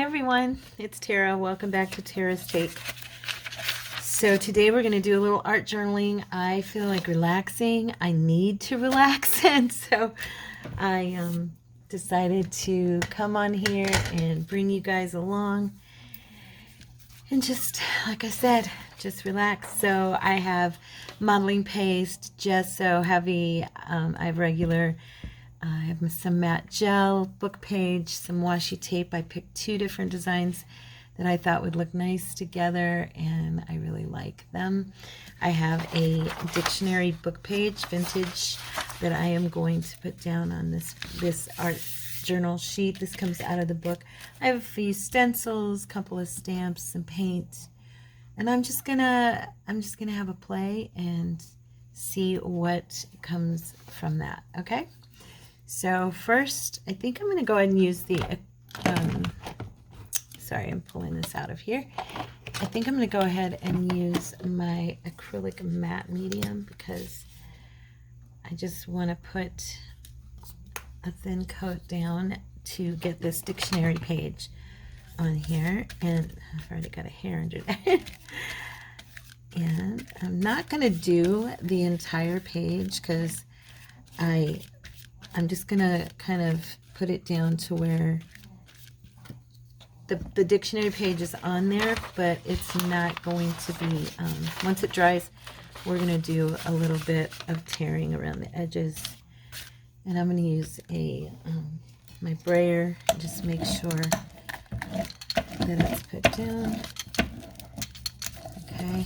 everyone, it's Tara. Welcome back to Tara's Take. So today we're going to do a little art journaling. I feel like relaxing. I need to relax, and so I decided to come on here and bring you guys along and just, like I said, just relax. So I have modeling paste, gesso, heavy. I have regular. I have some matte gel, book page, some washi tape. I picked two different designs that I thought would look nice together, and I really like them. I have a dictionary book page, vintage, that I am going to put down on this art journal sheet. This comes out of the book. I have a few stencils, a couple of stamps, some paint, and I'm just gonna have a play and see what comes from that. Okay. So first, I think I'm going to go ahead and use the, sorry, I'm pulling this out of here. I think I'm going to go ahead and use my acrylic matte medium because I just want to put a thin coat down to get this dictionary page on here. And I've already got a hair under there. And I'm not going to do the entire page because I'm just going to kind of put it down to where the dictionary page is on there, but it's not going to be, once it dries, we're going to do a little bit of tearing around the edges. And I'm going to use my brayer and just make sure that it's put down. Okay.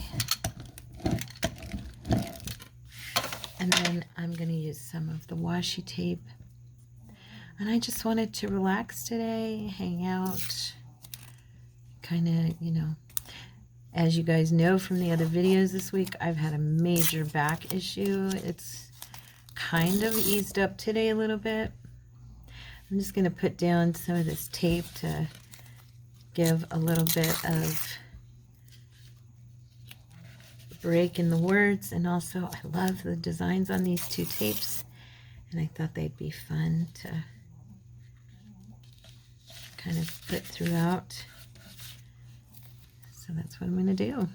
And then I'm going to use some of the washi tape. And I just wanted to relax today, hang out, kind of, you know, as you guys know from the other videos this week, I've had a major back issue. It's kind of eased up today a little bit. I'm just going to put down some of this tape to give a little bit of break in the words, and also I love the designs on these two tapes, and I thought they'd be fun to kind of put throughout. So that's what I'm going to do.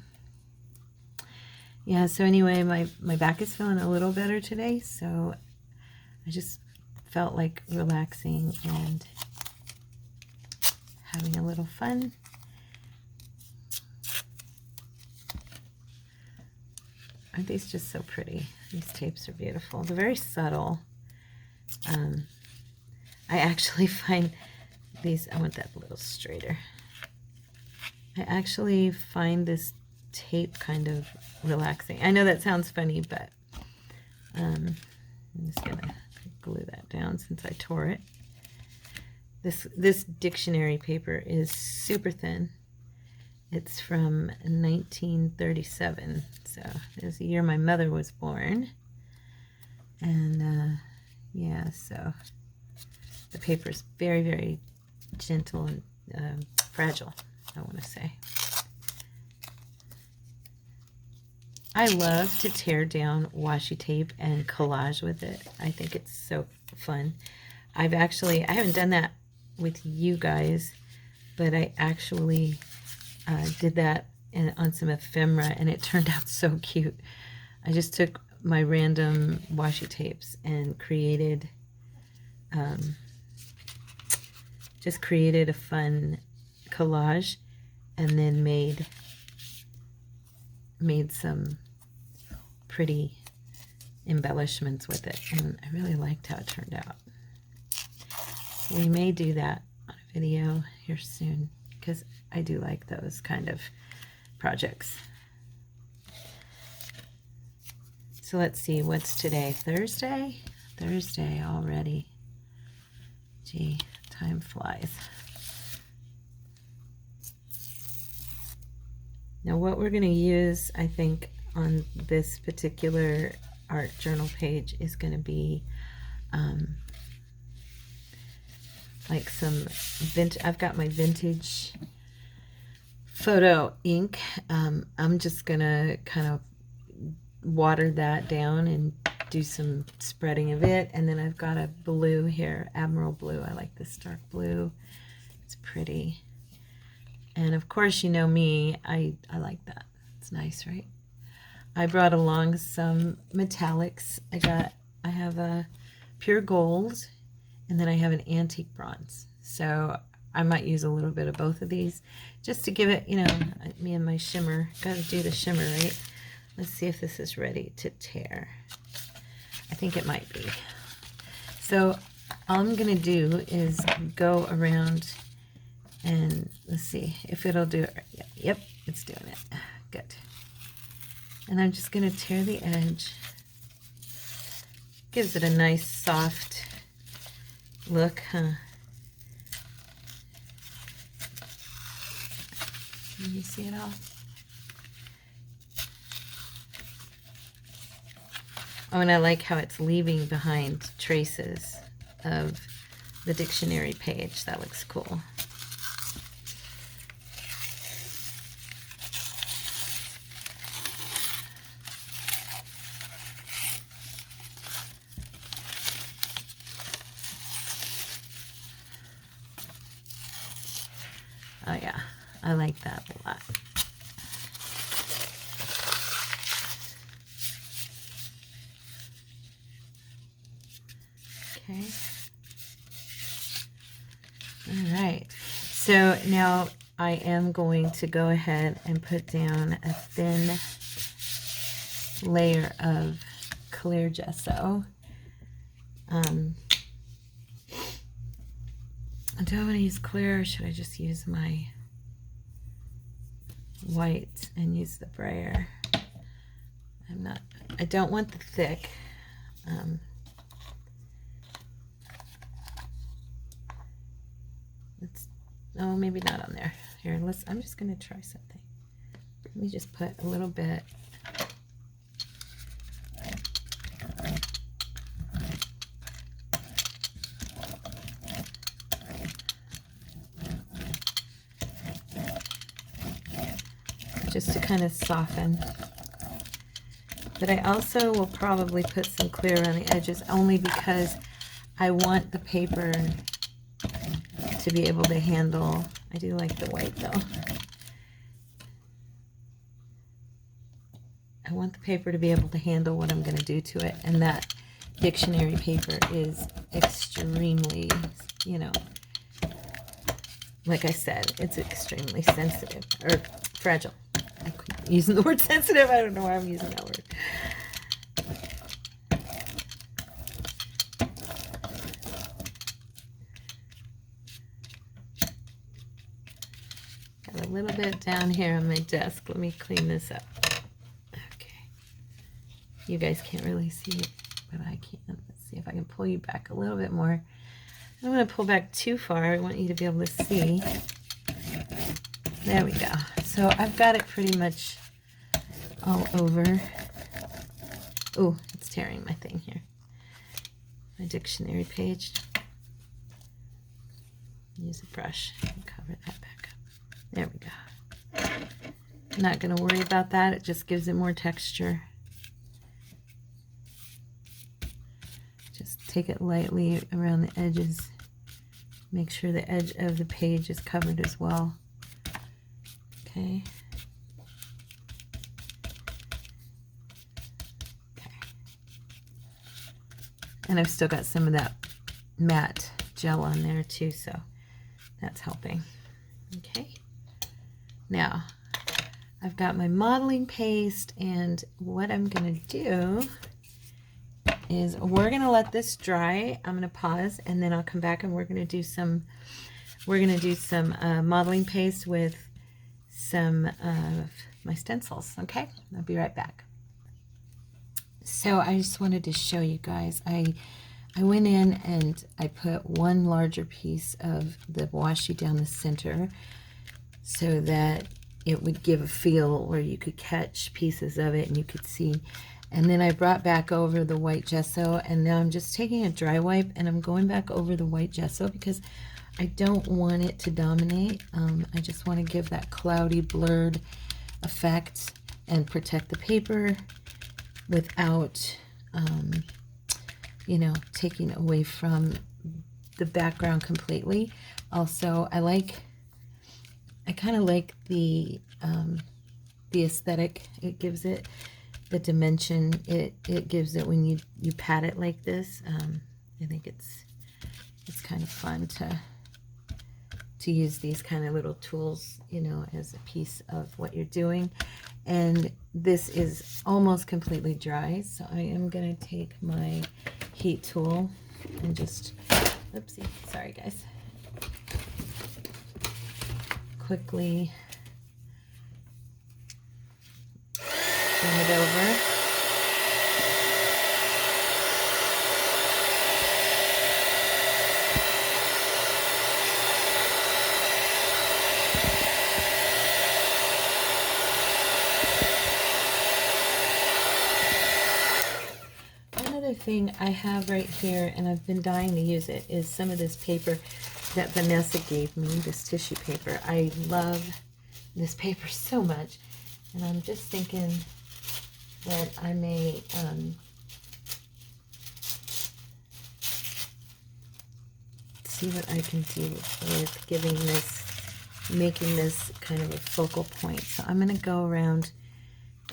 Yeah, so anyway, my back is feeling a little better today, so I just felt like relaxing and having a little fun. Aren't these just so pretty? These tapes are beautiful. They're very subtle. I actually find these, I want that a little straighter. I actually find this tape kind of relaxing. I know that sounds funny, but I'm just going to glue that down since I tore it. This dictionary paper is super thin. It's from 1937, so it was the year my mother was born. And yeah, so the paper is very, very gentle and fragile, I want to say. I love to tear down washi tape and collage with it. I think it's so fun. I haven't done that with you guys, but I actually did that on some ephemera, and it turned out so cute. I just took my random washi tapes and created a fun collage, and then made some pretty embellishments with it, and I really liked how it turned out. We may do that on a video here soon, because I do like those kind of projects. So let's see, what's today? Thursday? Thursday already. Gee, time flies. Now what we're going to use, I think, on this particular art journal page is going to be like some I've got my vintage photo ink. I'm just gonna kind of water that down and do some spreading of it. And then I've got a blue here, Admiral Blue. I like this dark blue. It's pretty. And of course, you know me, I like that. It's nice, right? I brought along some metallics. I have a pure gold, and then I have an antique bronze. So I might use a little bit of both of these just to give it, you know, me and my shimmer. Got to do the shimmer, right? Let's see if this is ready to tear. I think it might be. So all I'm going to do is go around and let's see if it'll do it. Yep, it's doing it. Good. And I'm just going to tear the edge. Gives it a nice soft look, huh? Can you see it all? Oh, and I like how it's leaving behind traces of the dictionary page. That looks cool. Oh yeah, I like that a lot. Okay. All right. So now I am going to go ahead and put down a thin layer of clear gesso. Do I want to use clear, or should I just use my white and use the brayer? I don't want the thick. Oh, maybe not on there. Here, I'm just going to try something. Let me just put a little bit. Just to kind of soften. But I also will probably put some clear around the edges only because I want the paper to be able to handle. I do like the white though. I want the paper to be able to handle what I'm going to do to it, and that dictionary paper is extremely, you know, like I said, it's extremely sensitive or fragile. I'm using the word sensitive. I don't know why I'm using that word. Got a little bit down here on my desk. Let me clean this up. Okay. You guys can't really see it, but I can. Let's see if I can pull you back a little bit more. I don't want to pull back too far. I want you to be able to see. There we go. So I've got it pretty much all over. Oh, it's tearing my thing here. My dictionary page. Use a brush and cover that back up. There we go. I'm not going to worry about that. It just gives it more texture. Just take it lightly around the edges. Make sure the edge of the page is covered as well. Okay. And I've still got some of that matte gel on there too, so that's helping. Okay. Now, I've got my modeling paste, and what I'm going to do is we're going to let this dry. I'm going to pause, and then I'll come back and we're going to do some modeling paste with some of my stencils. Okay, I'll be right back. So I just wanted to show you guys, I went in and I put one larger piece of the washi down the center so that it would give a feel where you could catch pieces of it and you could see. And then I brought back over the white gesso, and now I'm just taking a dry wipe and I'm going back over the white gesso because I don't want it to dominate. I just want to give that cloudy, blurred effect and protect the paper without, you know, taking away from the background completely. Also, I kind of like the aesthetic it gives it, the dimension it gives it when you pat it like this. I think it's kind of fun to use these kind of little tools, you know, as a piece of what you're doing. And this is almost completely dry, so I am going to take my heat tool and just, oopsie, sorry guys, quickly turn it over. Another thing I have right here, and I've been dying to use it, is some of this paper that Vanessa gave me, this tissue paper. I love this paper so much, and I'm just thinking that I may see what I can do with giving this, making this kind of a focal point. So I'm going to go around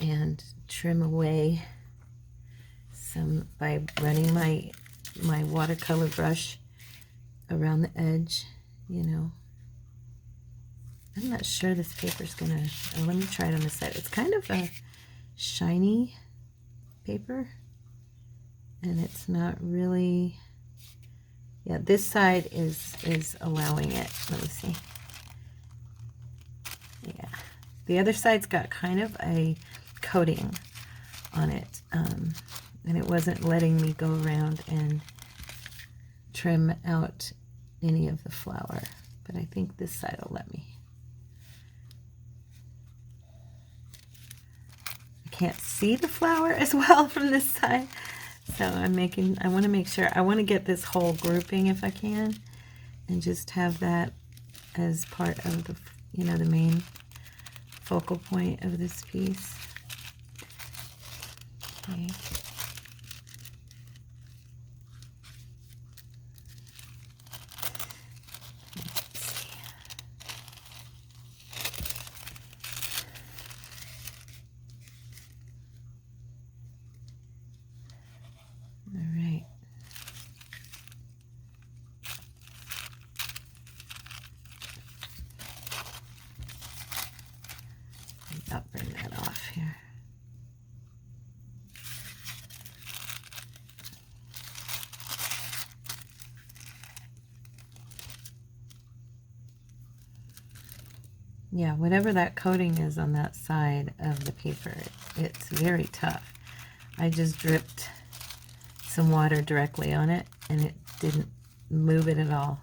and trim away some by running my watercolor brush around the edge, you know. I'm not sure this paper's gonna, let me try it on this side. It's kind of a shiny paper, and it's not really, yeah, this side is allowing it. Let me see. Yeah, the other side's got kind of a coating on it, and it wasn't letting me go around and trim out any of the flower, but I think this side will let me. I can't see the flower as well from this side, so I want to make sure, I want to get this whole grouping if I can, and just have that as part of the, you know, the main focal point of this piece. Okay. I'll burn that off here. Yeah, whatever that coating is on that side of the paper, it's very tough. I just dripped some water directly on it, and it didn't move it at all.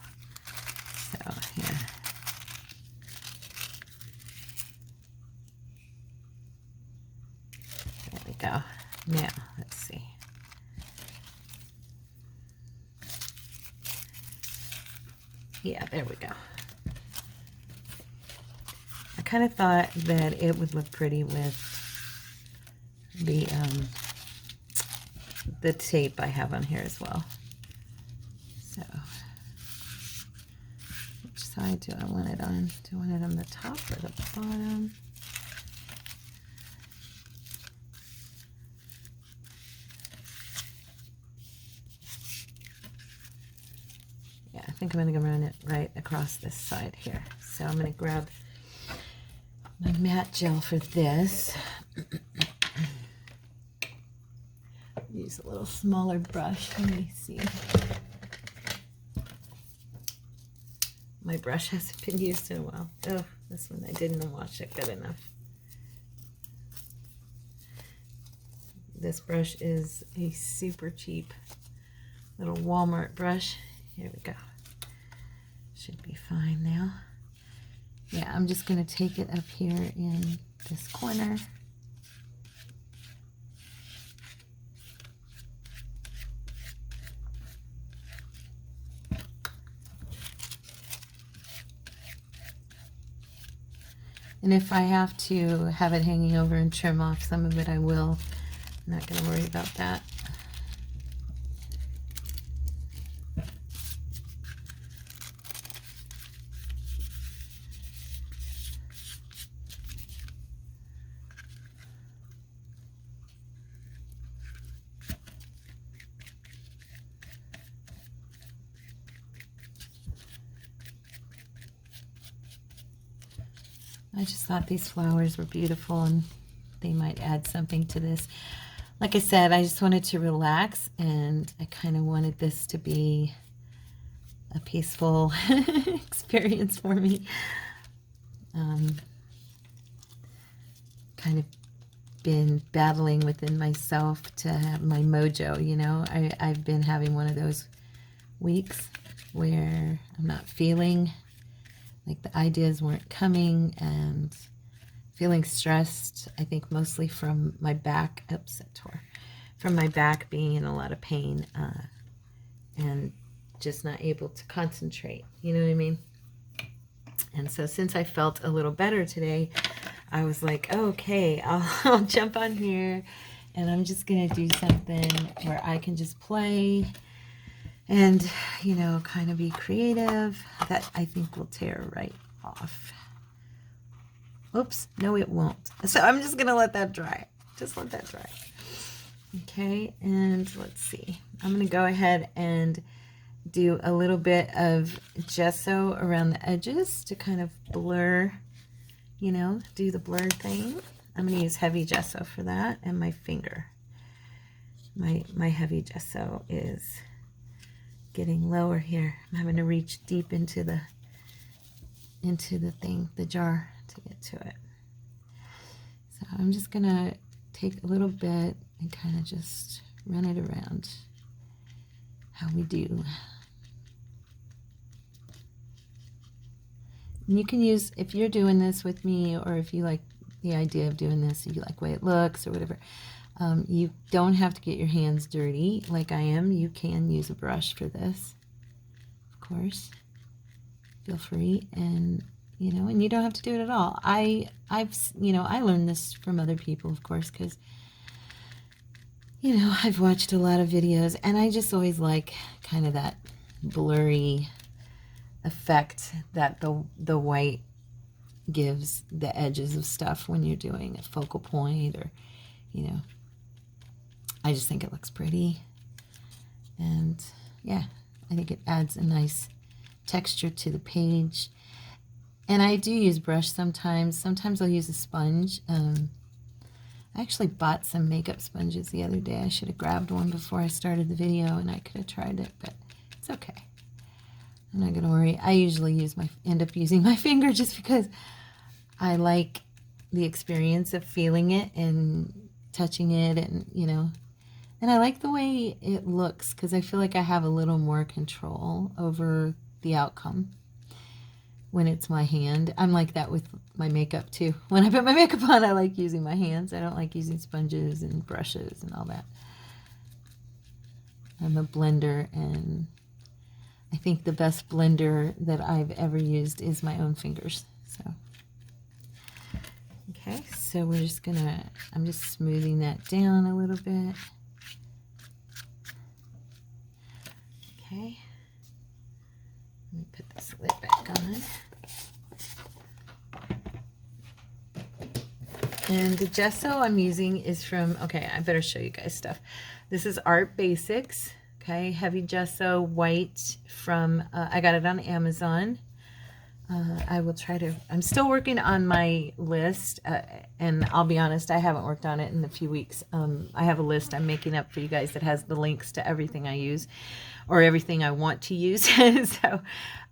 So, here. There we go. Now, let's see. Yeah, there we go. I kind of thought that it would look pretty with the tape I have on here as well. So, which side do I want it on? Do I want it on the top or the bottom? Yeah, I think I'm going to run it right across this side here. So I'm going to grab my matte gel for this. Use a little smaller brush. Let me see. My brush hasn't been used in a while. Oh, this one I didn't wash it good enough. This brush is a super cheap little Walmart brush. Here we go. Should be fine now. Yeah, I'm just going to take it up here in this corner. And if I have to have it hanging over and trim off some of it, I will. I'm not going to worry about that. I just thought these flowers were beautiful and they might add something to this. Like I said, I just wanted to relax, and I kind of wanted this to be a peaceful experience for me. Kind of been battling within myself to have my mojo, you know. I've been having one of those weeks where I'm not feeling like the ideas weren't coming, and feeling stressed, I think mostly from my back, from my back being in a lot of pain, and just not able to concentrate, you know what I mean? And so since I felt a little better today, I was like, okay, I'll jump on here, and I'm just gonna do something where I can just play and, you know, kind of be creative. That I think will tear right off. Oops, no it won't. So I'm just gonna let that dry. Just let that dry. Okay, and let's see. I'm gonna go ahead and do a little bit of gesso around the edges to kind of blur, you know, do the blur thing. I'm gonna use heavy gesso for that, and my finger. My heavy gesso is getting lower here. I'm having to reach deep into the thing, the jar, to get to it. So I'm just gonna take a little bit and kind of just run it around how we do. And you can use, if you're doing this with me, or if you like the idea of doing this, if you like the way it looks or whatever, you don't have to get your hands dirty like I am. You can use a brush for this, of course. Feel free, and you know, and you don't have to do it at all. I've you know, I learned this from other people, of course, because you know, I've watched a lot of videos, and I just always like kind of that blurry effect that the white gives the edges of stuff when you're doing a focal point, or you know, I just think it looks pretty, and yeah, I think it adds a nice texture to the page. And I do use brush sometimes. Sometimes I'll use a sponge. I actually bought some makeup sponges the other day. I should have grabbed one before I started the video, and I could have tried it, but it's okay. I'm not gonna worry. I usually end up using my finger, just because I like the experience of feeling it and touching it, and you know, and I like the way it looks, because I feel like I have a little more control over the outcome when it's my hand. I'm like that with my makeup too. When I put my makeup on, I like using my hands. I don't like using sponges and brushes and all that. I'm a blender, and I think the best blender that I've ever used is my own fingers. So, okay, so we're just gonna, I'm just smoothing that down a little bit. Okay. Let me put this lid back on. And the gesso I'm using is from, okay, I better show you guys stuff. This is Art Basics, okay, heavy gesso, white, from, I got it on Amazon. I will try to, I'm still working on my list, and I'll be honest, I haven't worked on it in a few weeks. I have a list I'm making up for you guys that has the links to everything I use, or everything I want to use. So,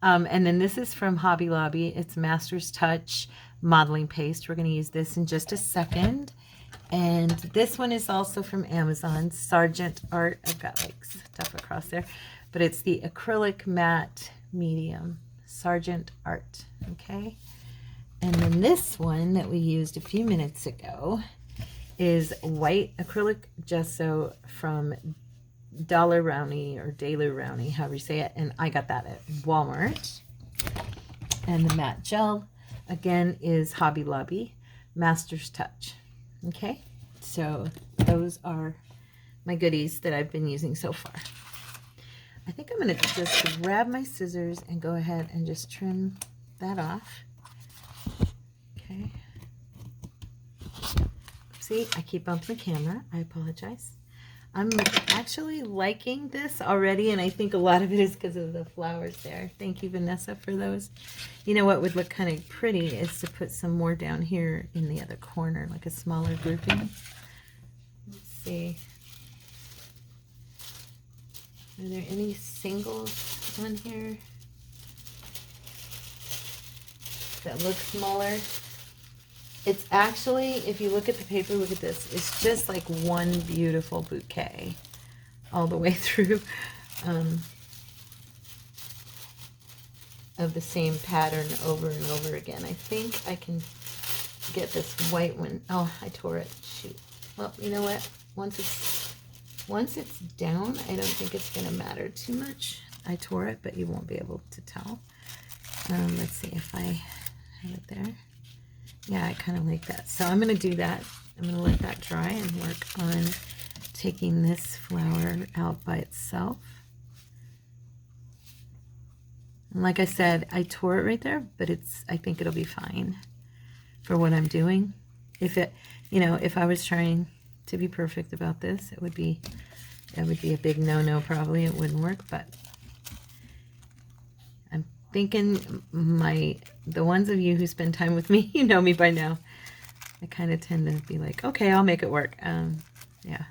and then this is from Hobby Lobby. It's Master's Touch modeling paste. We're going to use this in just a second. And this one is also from Amazon, Sargent Art. I've got like stuff across there, but it's the acrylic matte medium, Sargent Art. Okay. And then this one that we used a few minutes ago is white acrylic gesso from Dollar Rowney, or Daler Rowney, however you say it, and I got that at Walmart. And the matte gel again is Hobby Lobby, Master's Touch. Okay, so those are my goodies that I've been using so far. I think I'm going to just grab my scissors and go ahead and just trim that off. Okay. See, I keep bumping the camera. I apologize. I'm actually liking this already, and I think a lot of it is because of the flowers there. Thank you, Vanessa, for those. You know what would look kind of pretty is to put some more down here in the other corner, like a smaller grouping. Let's see. Are there any singles on here that look smaller? It's actually, if you look at the paper, look at this. It's just like one beautiful bouquet all the way through of the same pattern over and over again. I think I can get this white one. Oh, I tore it. Shoot. Well, you know what? Once it's down, I don't think it's going to matter too much. I tore it, but you won't be able to tell. Let's see if I have it there. Yeah, I kind of like that. So I'm going to do that. I'm going to let that dry and work on taking this flower out by itself. And like I said, I tore it right there, but I think it'll be fine for what I'm doing. If I was trying to be perfect about this, it would be a big no-no probably. It wouldn't work, but I'm thinking the ones of you who spend time with me, you know me by now. I kind of tend to be like, okay, I'll make it work. Yeah.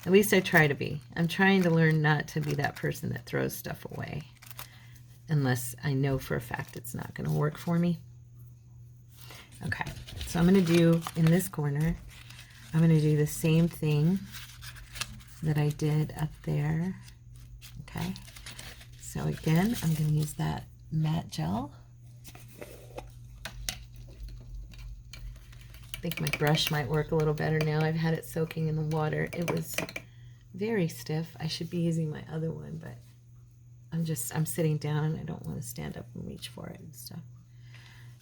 At least I try to be. I'm trying to learn not to be that person that throws stuff away unless I know for a fact it's not going to work for me. Okay, so I'm going to do in this corner, I'm going to do the same thing that I did up there. Okay, so again, I'm going to use that matte gel. I think my brush might work a little better now. I've had it soaking in the water. It was very stiff. I should be using my other one, but I'm sitting down and I don't want to stand up and reach for it and stuff.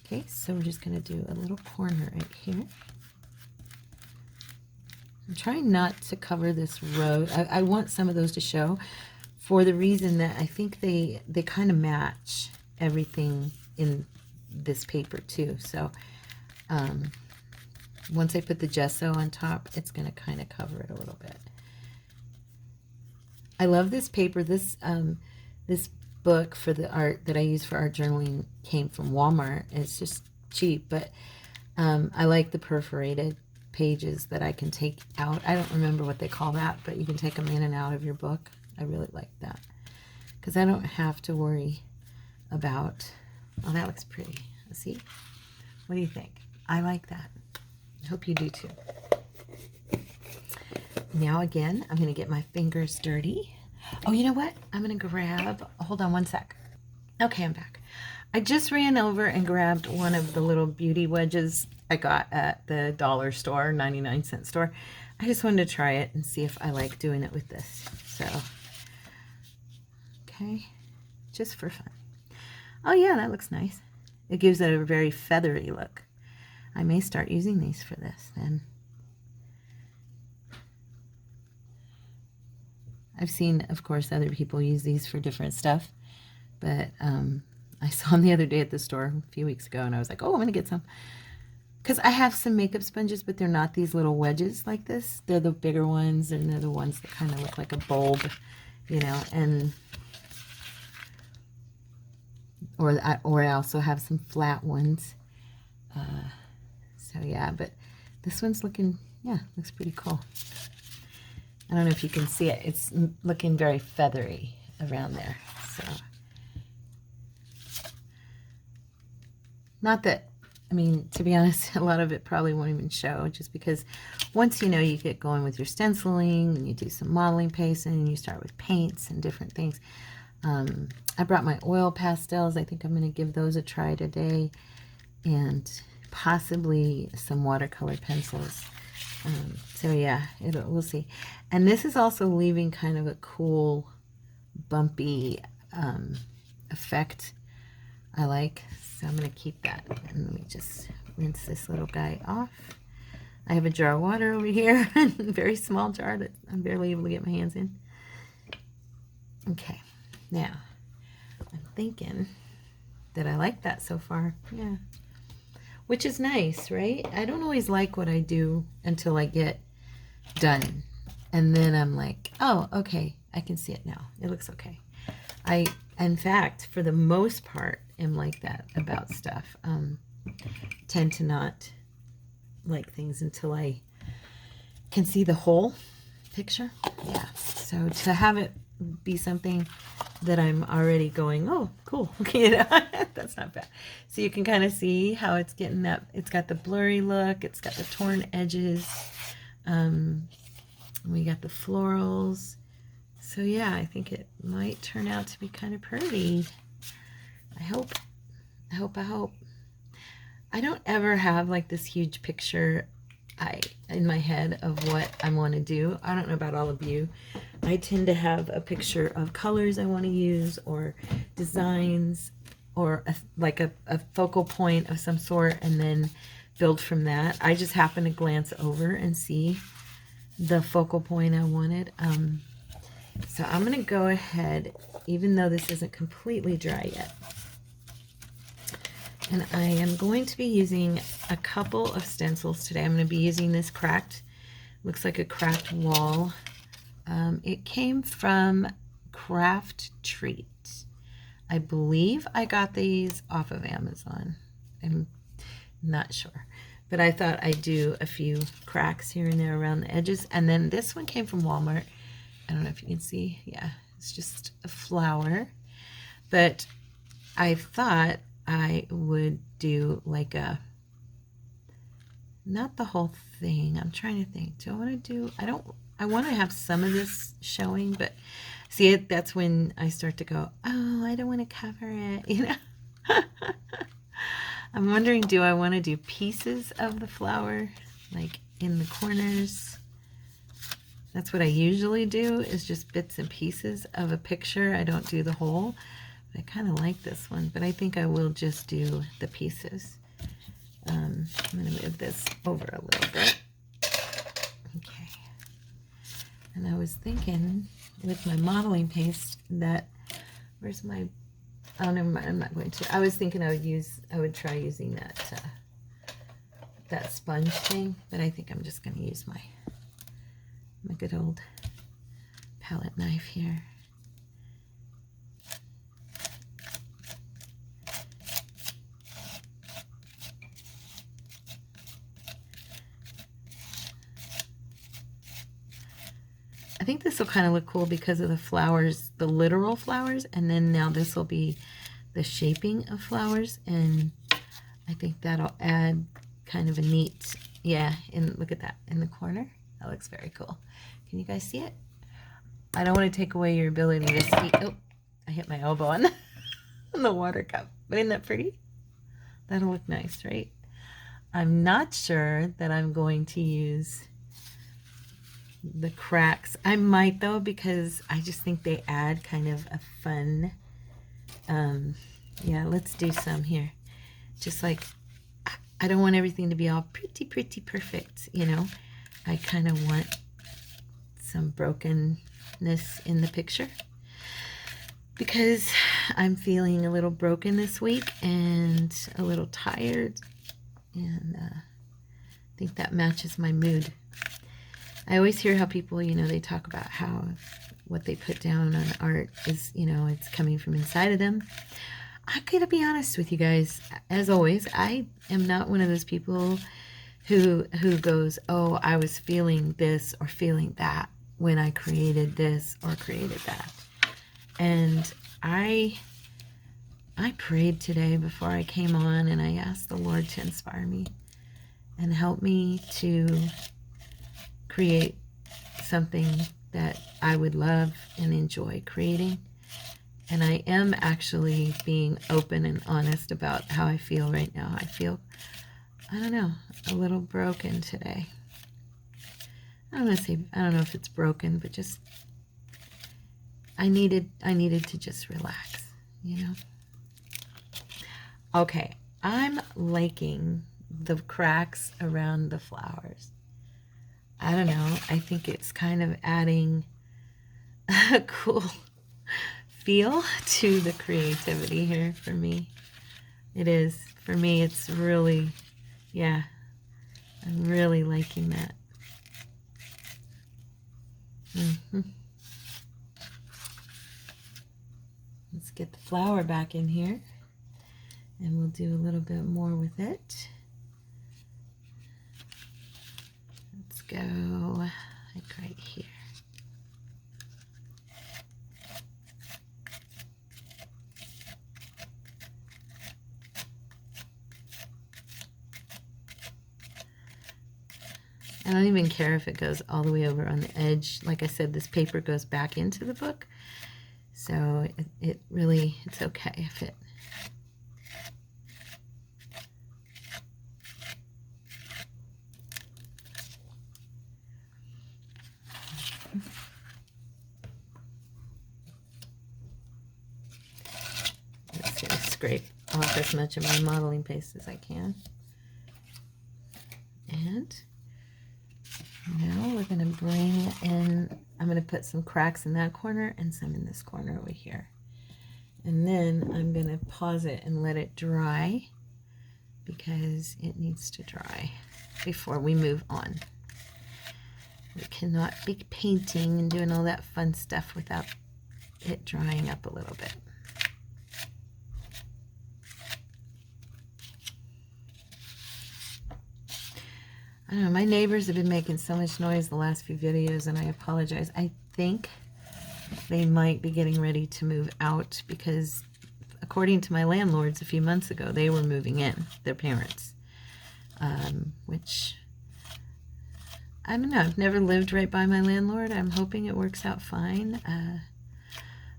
Okay, so we're just going to do a little corner right here. I'm trying not to cover this row. I want some of those to show for the reason that I think they kind of match everything in this paper too. So once I put the gesso on top, it's going to kind of cover it a little bit. I love this paper. This book for the art that I use for art journaling came from Walmart. It's just cheap, but I like the perforated pages that I can take out. I don't remember what they call that, but you can take them in and out of your book. I really like that because I don't have to worry about, oh, that looks pretty. See? What do you think? I like that. I hope you do too. Now again, I'm going to get my fingers dirty. Oh, you know what? I'm going to grab, hold on one sec. Okay, I'm back. I just ran over and grabbed one of the little beauty wedges I got at the dollar store, 99-cent store. I just wanted to try it and see if I like doing it with this. So, okay, just for fun. Oh yeah, that looks nice. It gives it a very feathery look. I may start using these for this then. I've seen, of course, other people use these for different stuff, but I saw them the other day at the store a few weeks ago, and I was like, oh, I'm going to get some. Because I have some makeup sponges, but they're not these little wedges like this. They're the bigger ones, and they're the ones that kind of look like a bulb, you know, and or I also have some flat ones. So, yeah, but this one's looking, yeah, looks pretty cool. I don't know if you can see it. It's looking very feathery around there. So, not that, I mean, to be honest, a lot of it probably won't even show just because once you get going with your stenciling and you do some modeling pasting and you start with paints and different things. I brought my oil pastels. I think I'm going to give those a try today, and possibly some watercolor pencils. So yeah, we'll see. And this is also leaving kind of a cool, bumpy effect I like. So I'm going to keep that. And let me just rinse this little guy off. I have a jar of water over here, a very small jar that I'm barely able to get my hands in. Okay, now I'm thinking that I like that so far. Yeah. which is nice, right? I don't always like what I do until I get done. And then I'm like, oh, okay, I can see it now. It looks okay. I, in fact, for the most part, am like that about stuff. Tend to not like things until I can see the whole picture. Yeah, so to have it be something that I'm already going, oh, cool, you know, that's not bad. So you can kind of see how it's getting that, it's got the blurry look, it's got the torn edges, we got the florals. So yeah, I think it might turn out to be kind of pretty. I hope. I don't ever have like this huge picture in my head of what I want to do. I don't know about all of you. I tend to have a picture of colors I want to use, or designs, or like a focal point of some sort, and then build from that. I just happen to glance over and see the focal point I wanted. So I'm going to go ahead, even though this isn't completely dry yet. And I am going to be using a couple of stencils today. I'm going to be using this cracked, looks like a cracked wall. It came from Craft Treat. I believe I got these off of Amazon. I'm not sure. But I thought I'd do a few cracks here and there around the edges. And then this one came from Walmart. I don't know if you can see. Yeah, it's just a flower. But I thought I would do like a, not the whole thing. I'm trying to think. Do I want to do, I want to have some of this showing, but see it, that's when I start to go, oh, I don't want to cover it, you know. I'm wondering, do I want to do pieces of the flower, like in the corners? That's what I usually do, is just bits and pieces of a picture. I don't do the whole. I kind of like this one, but I think I will just do the pieces. I'm going to move this over a little bit. Okay. And I was thinking with my modeling paste that, where's my, oh, never mind, I'm not going to. I was thinking I would try using that sponge thing, but I think I'm just going to use my good old palette knife here. I think this will kind of look cool because of the flowers, the literal flowers, and then now this will be the shaping of flowers, and I think that'll add kind of a neat, yeah, and look at that in the corner. That looks very cool. Can you guys see it? I don't want to take away your ability to see. Oh, I hit my elbow on the water cup. But isn't that pretty? That'll look nice, right? I'm not sure that I'm going to use the cracks. I might though, because I just think they add kind of a fun, yeah, let's do some here. Just like, I don't want everything to be all pretty perfect, you know. I kind of want some brokenness in the picture because I'm feeling a little broken this week and a little tired, and I think that matches my mood. I always hear how people, you know, they talk about how what they put down on art is, you know, it's coming from inside of them. I gotta be honest with you guys, as always, I am not one of those people who goes, oh, I was feeling this or feeling that when I created this or created that. And I prayed today before I came on, and I asked the Lord to inspire me and help me to create something that I would love and enjoy creating. And I am actually being open and honest about how I feel right now. I feel, I don't know, a little broken today. I don't know if it's broken, but just I needed to just relax, you know. Okay, I'm liking the cracks around the flowers. I don't know, I think it's kind of adding a cool feel to the creativity here for me. It is. For me, it's really Yeah, I'm really liking that. Let's get the flower back in here, and we'll do a little bit more with it. Let's go like right here. I don't even care if it goes all the way over on the edge. Like I said, this paper goes back into the book, so it really, it's okay if it... Let's see, scrape off as much of my modeling paste as I can. And now we're going to bring in, I'm going to put some cracks in that corner and some in this corner over here. And then I'm going to pause it and let it dry, because it needs to dry before we move on. We cannot be painting and doing all that fun stuff without it drying up a little bit. I don't know, my neighbors have been making so much noise the last few videos, and I apologize. I think they might be getting ready to move out, because according to my landlords a few months ago, they were moving in, their parents. Which, I don't know, I've never lived right by my landlord. I'm hoping it works out fine.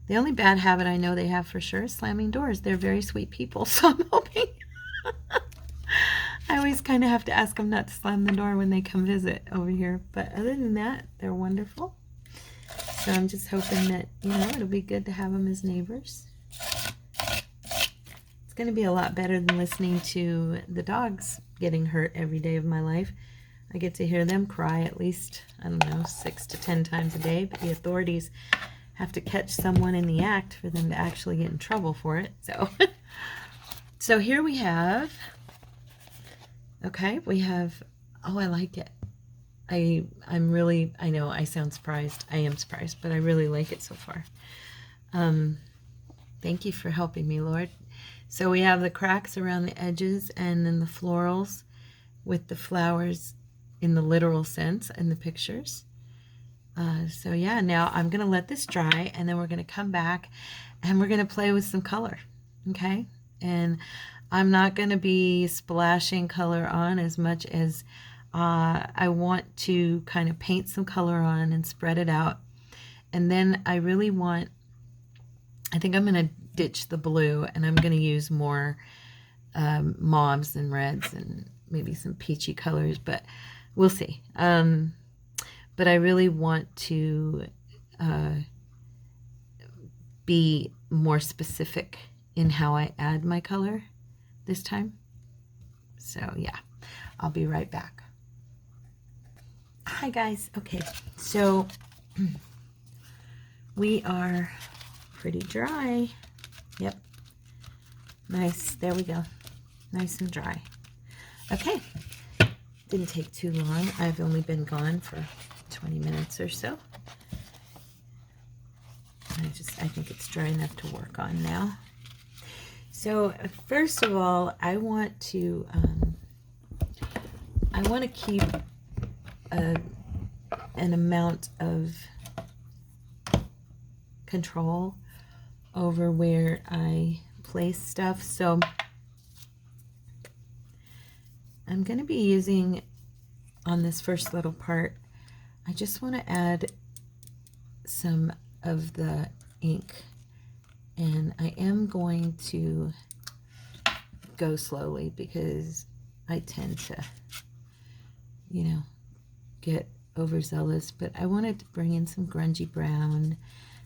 The only bad habit I know they have for sure is slamming doors. They're very sweet people, so I'm hoping... I always kind of have to ask them not to slam the door when they come visit over here. But other than that, they're wonderful. So I'm just hoping that, you know, it'll be good to have them as neighbors. It's going to be a lot better than listening to the dogs getting hurt every day of my life. I get to hear them cry at least, I don't know, 6 to 10 times a day. But the authorities have to catch someone in the act for them to actually get in trouble for it. So, so here we have... Okay, we have, oh, I like it. I'm really, I know I sound surprised. I am surprised, but I really like it so far. Thank you for helping me, Lord. So we have the cracks around the edges, and then the florals with the flowers in the literal sense in the pictures. So yeah, now I'm going to let this dry, and then we're going to come back and we're going to play with some color. Okay? And I'm not going to be splashing color on as much as I want to kind of paint some color on and spread it out. And then I really want, I think I'm going to ditch the blue, and I'm going to use more mauves and reds and maybe some peachy colors, but we'll see. But I really want to be more specific in how I add my color this time. So yeah, I'll be right back. Hi guys. Okay, so we are pretty dry. Yep, nice, there we go, nice and dry. Okay, didn't take too long. I've only been gone for 20 minutes or so. I think it's dry enough to work on now. So first of all, I want to keep an amount of control over where I place stuff. So I'm going to be using, on this first little part, I just want to add some of the ink. And I am going to go slowly because I tend to, you know, get overzealous. But I wanted to bring in some grungy brown.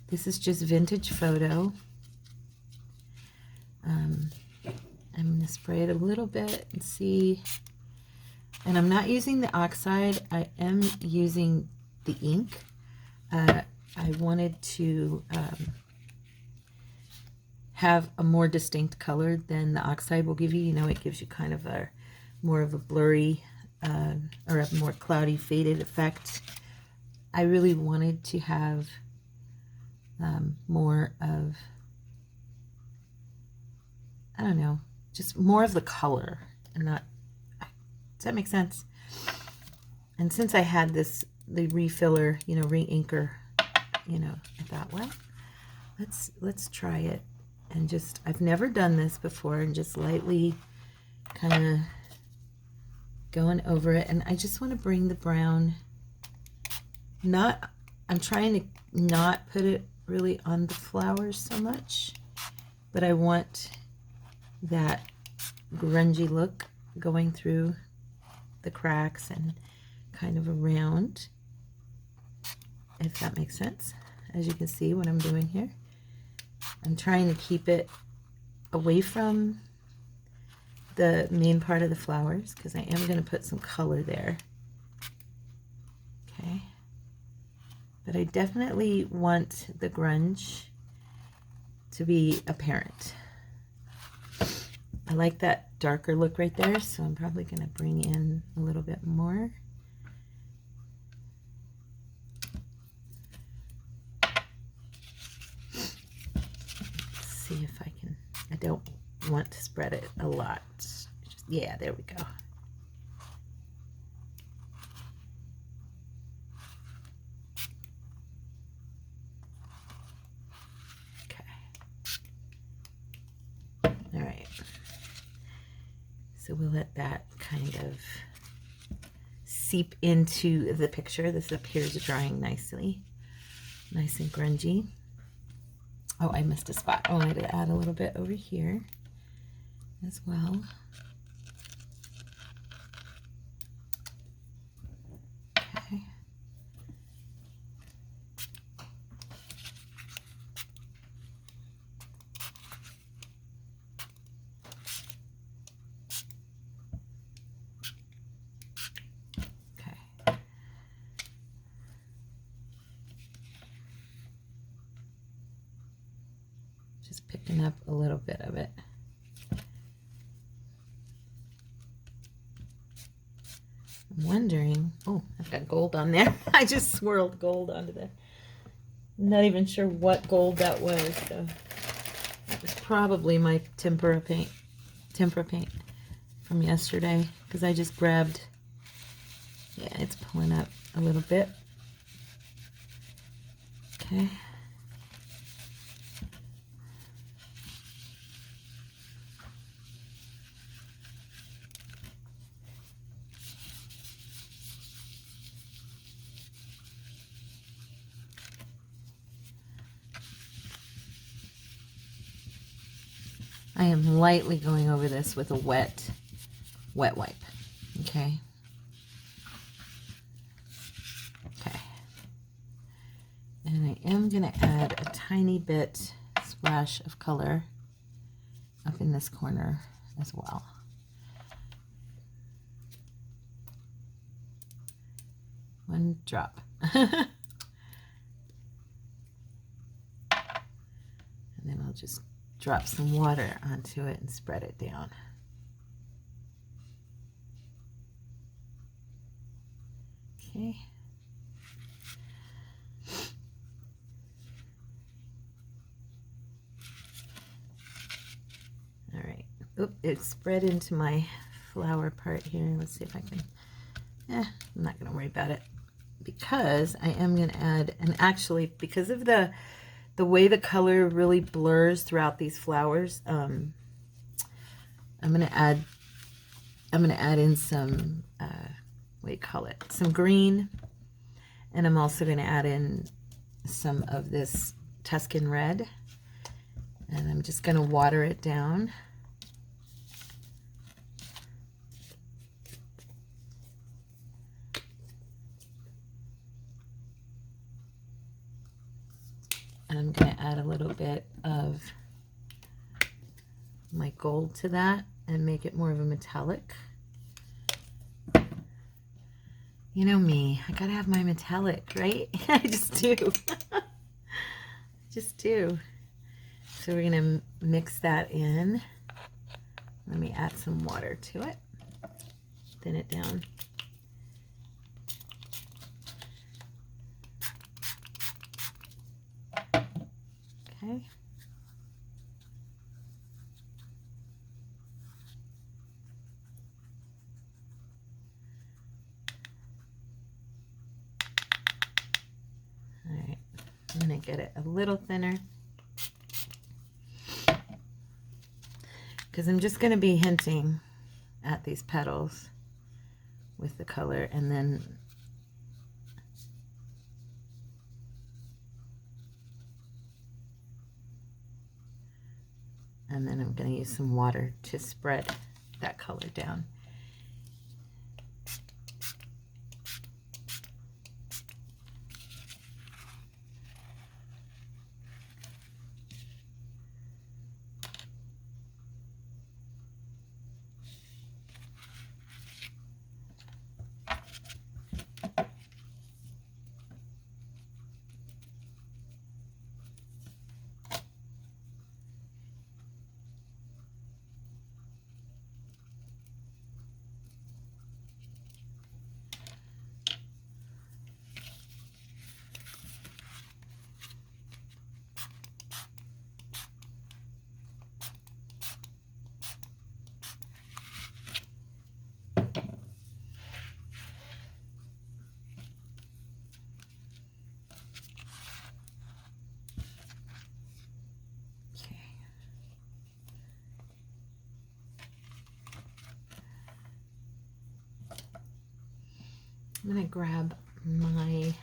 This is just Vintage Photo. I'm going to spray it a little bit and see. And I'm not using the oxide. I am using the ink. I wanted to... have a more distinct color than the oxide will give you. You know, it gives you kind of a more of a blurry or a more cloudy faded effect. I really wanted to have more of, I don't know, just more of the color and not, does that make sense? And since I had the refiller, you know, re-inker, you know, I thought, well, let's try it. And just, I've never done this before, and just lightly kind of going over it. And I just want to bring the brown, I'm trying to not put it really on the flowers so much, but I want that grungy look going through the cracks and kind of around, if that makes sense. As you can see what I'm doing here, I'm trying to keep it away from the main part of the flowers because I am going to put some color there. Okay, but I definitely want the grunge to be apparent. I like that darker look right there, so I'm probably going to bring in a little bit more. Let's see if I can, I don't want to spread it a lot. Just, yeah, there we go. All right, so we'll let that kind of seep into the picture. This appears drying nicely, nice and grungy. Oh, I missed a spot. Oh, I had to add a little bit over here as well. Okay. Just picking up a little bit of it. I'm wondering, oh, I've got gold on there. I just swirled gold onto there. Not even sure what gold that was, so that was probably my tempera paint from yesterday, because I just grabbed, yeah, it's pulling up a little bit. Okay. I am lightly going over this with a wet wipe. Okay. Okay. And I am going to add a tiny bit, splash of color up in this corner as well. One drop. And then I'll just drop some water onto it and spread it down. Okay. All right. Oop, it spread into my flower part here. Let's see if I can, I'm not going to worry about it, because I am going to add, and actually because of the way the color really blurs throughout these flowers, I'm gonna add in some what do you call it? Some green, and I'm also gonna add in some of this Tuscan red, and I'm just gonna water it down. And I'm going to add a little bit of my gold to that and make it more of a metallic. You know me, I gotta have my metallic, right? I just do. Just do. So we're going to mix that in. Let me add some water to it. thin it down. Okay. All right, I'm going to get it a little thinner because I'm just going to be hinting at these petals with the color, and then I'm going to use some water to spread that color down. I'm going to grab my,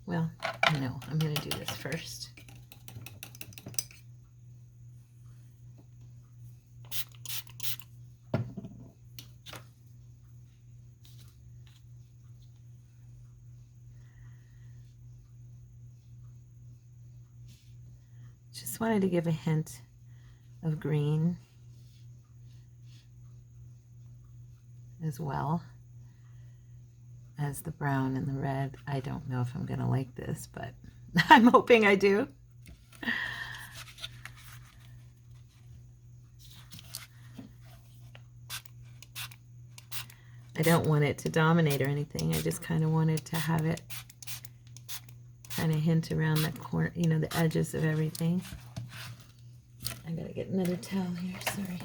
well, no, I'm going to do this first. Just wanted to give a hint of green as well as the brown and the red. I don't know if I'm going to like this, but I'm hoping I do. I don't want it to dominate or anything. I just kind of wanted to have it kind of hint around the corner, you know, the edges of everything. I gotta get another towel here, sorry.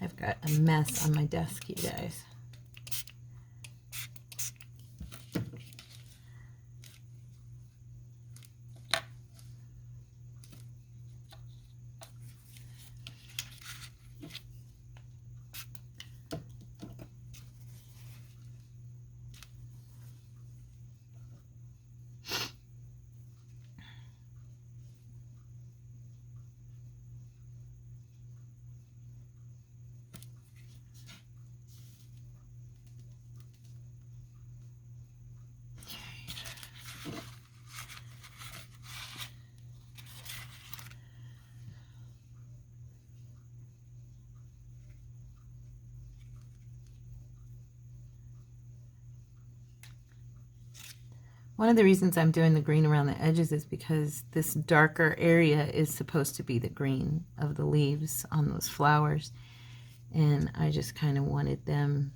I've got a mess on my desk, you guys. One of the reasons I'm doing the green around the edges is because this darker area is supposed to be the green of the leaves on those flowers. And I just kind of wanted them,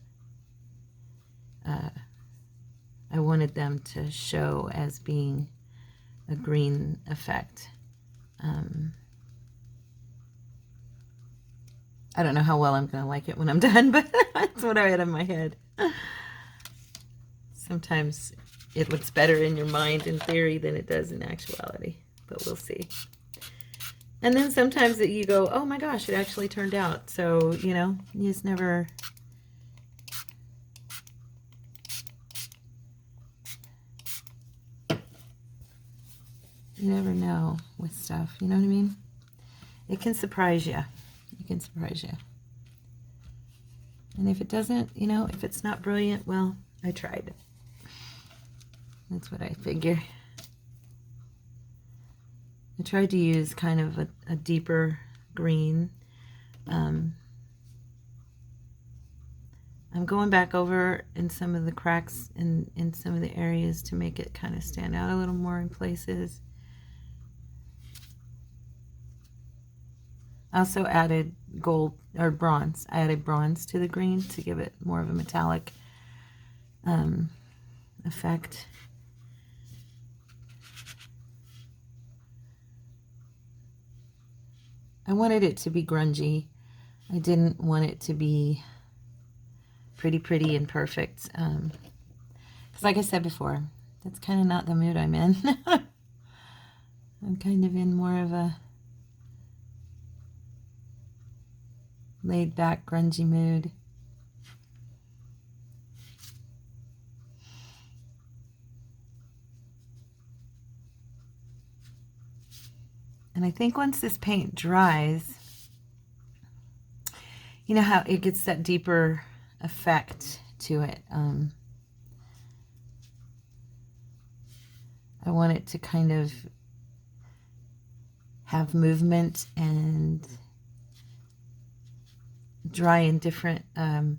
I wanted them to show as being a green effect. I don't know how well I'm going to like it when I'm done, but that's what I had in my head. Sometimes it looks better in your mind in theory than it does in actuality, but we'll see. And then sometimes that you go, oh my gosh, it actually turned out. So, you know, you just never... You never know with stuff, you know what I mean? It can surprise you. It can surprise you. And if it doesn't, you know, if it's not brilliant, well, I tried. That's what I figure. I tried to use kind of a deeper green. I'm going back over in some of the cracks in some of the areas to make it kind of stand out a little more in places. I also added gold or bronze. I added bronze to the green to give it more of a metallic effect. I wanted it to be grungy. I didn't want it to be pretty and perfect. Because like I said before, that's kind of not the mood I'm in. I'm kind of in more of a laid back, grungy mood. And I think once this paint dries, you know how it gets that deeper effect to it. I want it to kind of have movement and dry in different, I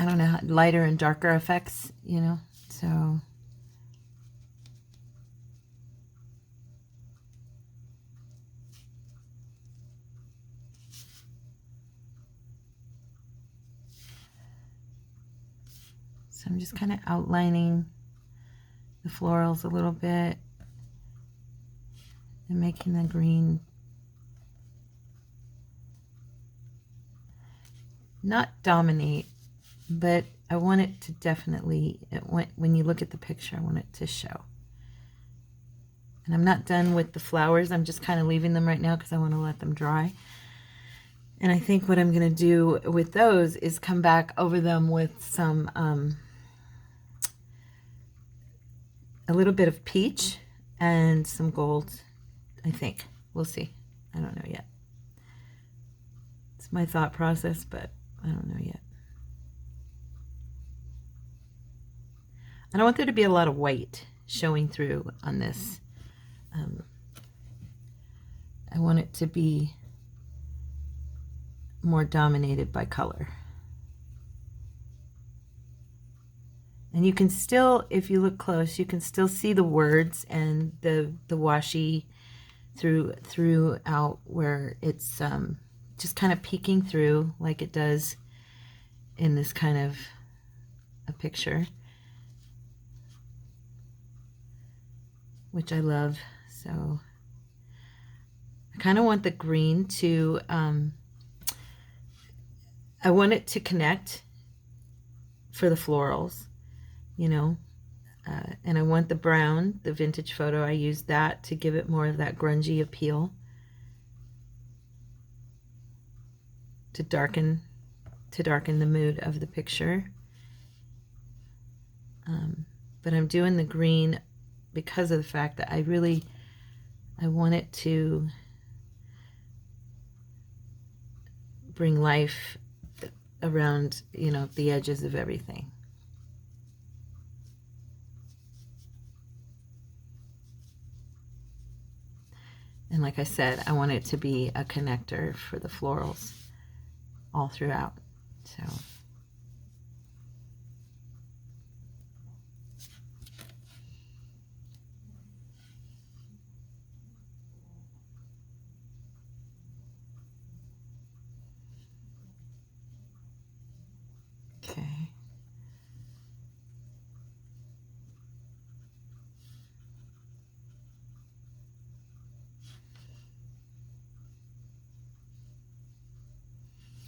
don't know, lighter and darker effects, you know, so. So I'm just kind of outlining the florals a little bit and making the green not dominate, but I want it to definitely, when you look at the picture, I want it to show. And I'm not done with the flowers. I'm just kind of leaving them right now because I want to let them dry. And I think what I'm going to do with those is come back over them with some, a little bit of peach and some gold, I think. We'll see. I don't know yet. It's my thought process, but I don't know yet. I don't want there to be a lot of white showing through on this. I want it to be more dominated by color. And you can still, if you look close, you can still see the words and the washi throughout where it's just kind of peeking through like it does in this kind of a picture, which I love. So I kind of want the green to, I want it to connect for the florals, you know, and I want the brown, the vintage photo, I used that to give it more of that grungy appeal, to darken the mood of the picture. But I'm doing the green because of the fact that I want it to bring life around, you know, the edges of everything. And like I said, I want it to be a connector for the florals all throughout. So okay.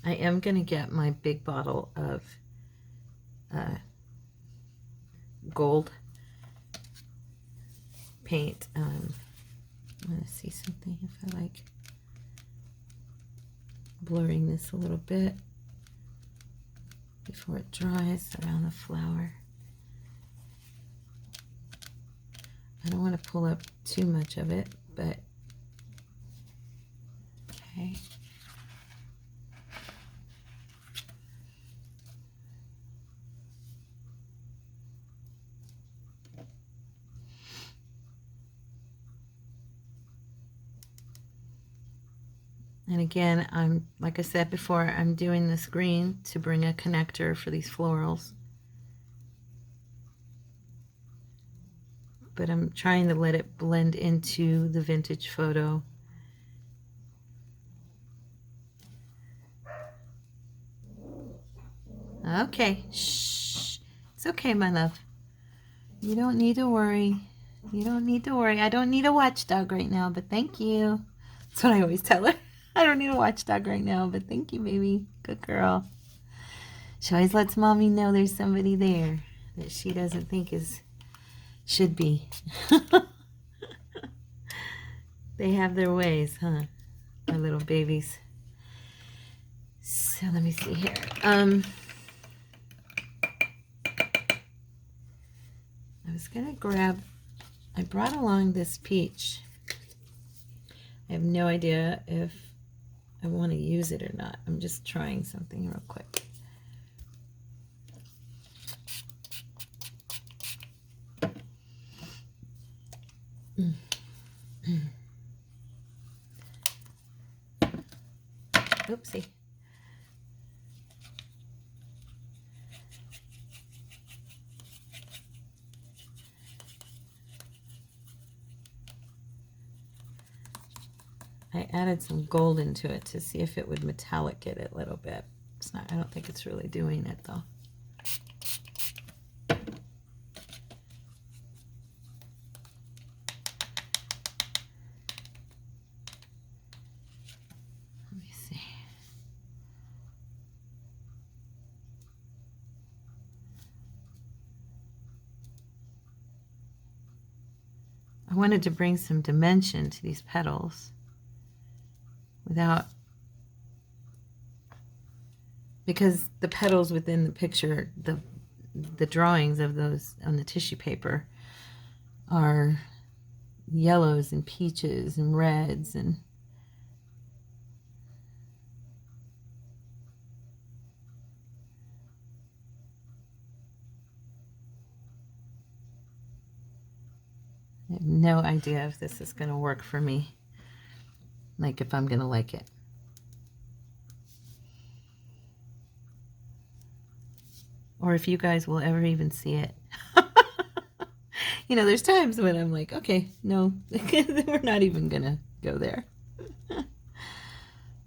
I am going to get my big bottle of gold paint. I'm going to see something if I like blurring this a little bit before it dries around the flower. I don't want to pull up too much of it, but okay. Okay. And again, like I said before, I'm doing this green to bring a connector for these florals. But I'm trying to let it blend into the vintage photo. Okay, shh. It's okay, my love. You don't need to worry. You don't need to worry. I don't need a watchdog right now, but thank you. That's what I always tell her. I don't need a watchdog right now, but thank you, baby. Good girl. She always lets mommy know there's somebody there that she doesn't think should be. They have their ways, huh? Our little babies. So let me see here. I was gonna grab, I brought along this peach. I have no idea if I want to use it or not. I'm just trying something real quick. Oopsie. I added some gold into it to see if it would metallic it a little bit. It's not, I don't think it's really doing it though. Let me see. I wanted to bring some dimension to these petals without, because the petals within the picture, the drawings of those on the tissue paper are yellows and peaches and reds and I have no idea if this is going to work for me, like if I'm going to like it. Or if you guys will ever even see it. You know, there's times when I'm like, okay, no, we're not even going to go there.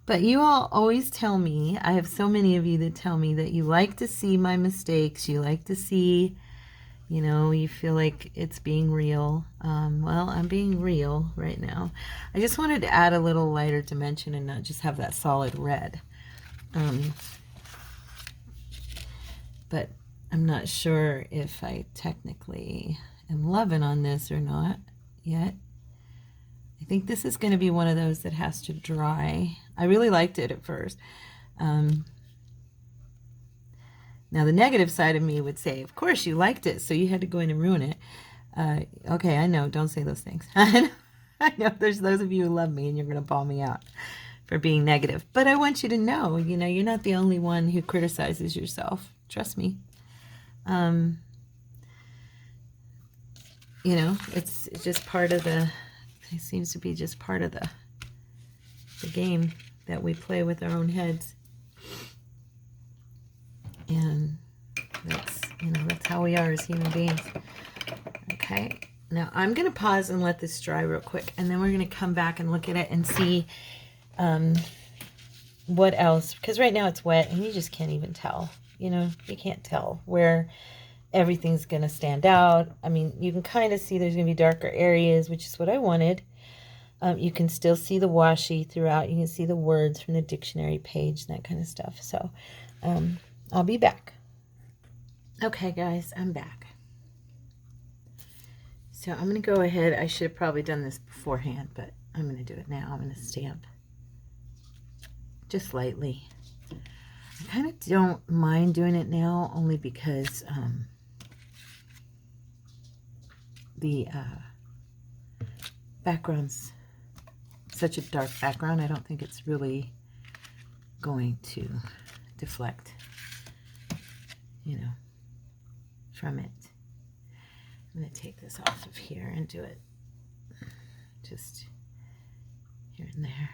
But you all always tell me, I have so many of you that tell me that you like to see my mistakes. You like to see, you know, you feel like it's being real. Well, I'm being real right now. I just wanted to add a little lighter dimension and not just have that solid red. But I'm not sure if I technically am loving on this or not yet. I think this is going to be one of those that has to dry. I really liked it at first. Now the negative side of me would say, of course you liked it, so you had to go in and ruin it. Okay, I know, don't say those things. I know there's those of you who love me and you're going to bawl me out for being negative. But I want you to know, you know, you're not the only one who criticizes yourself. Trust me. You know, it's just part of it seems to be just part of the game that we play with our own heads. And that's, you know, that's how we are as human beings. Okay, now I'm going to pause and let this dry real quick, and then we're going to come back and look at it and see what else, because right now it's wet and you just can't even tell, you know, you can't tell where everything's going to stand out. I mean, you can kind of see there's going to be darker areas, which is what I wanted. You can still see the washi throughout. You can see the words from the dictionary page and that kind of stuff. So I'll be back. Okay, guys, I'm back. So I'm going to go ahead. I should have probably done this beforehand, but I'm going to do it now. I'm going to stamp just lightly. I kind of don't mind doing it now, only because the background's such a dark background, I don't think it's really going to deflect, you know, from it. I'm going to take this off of here and do it just here and there.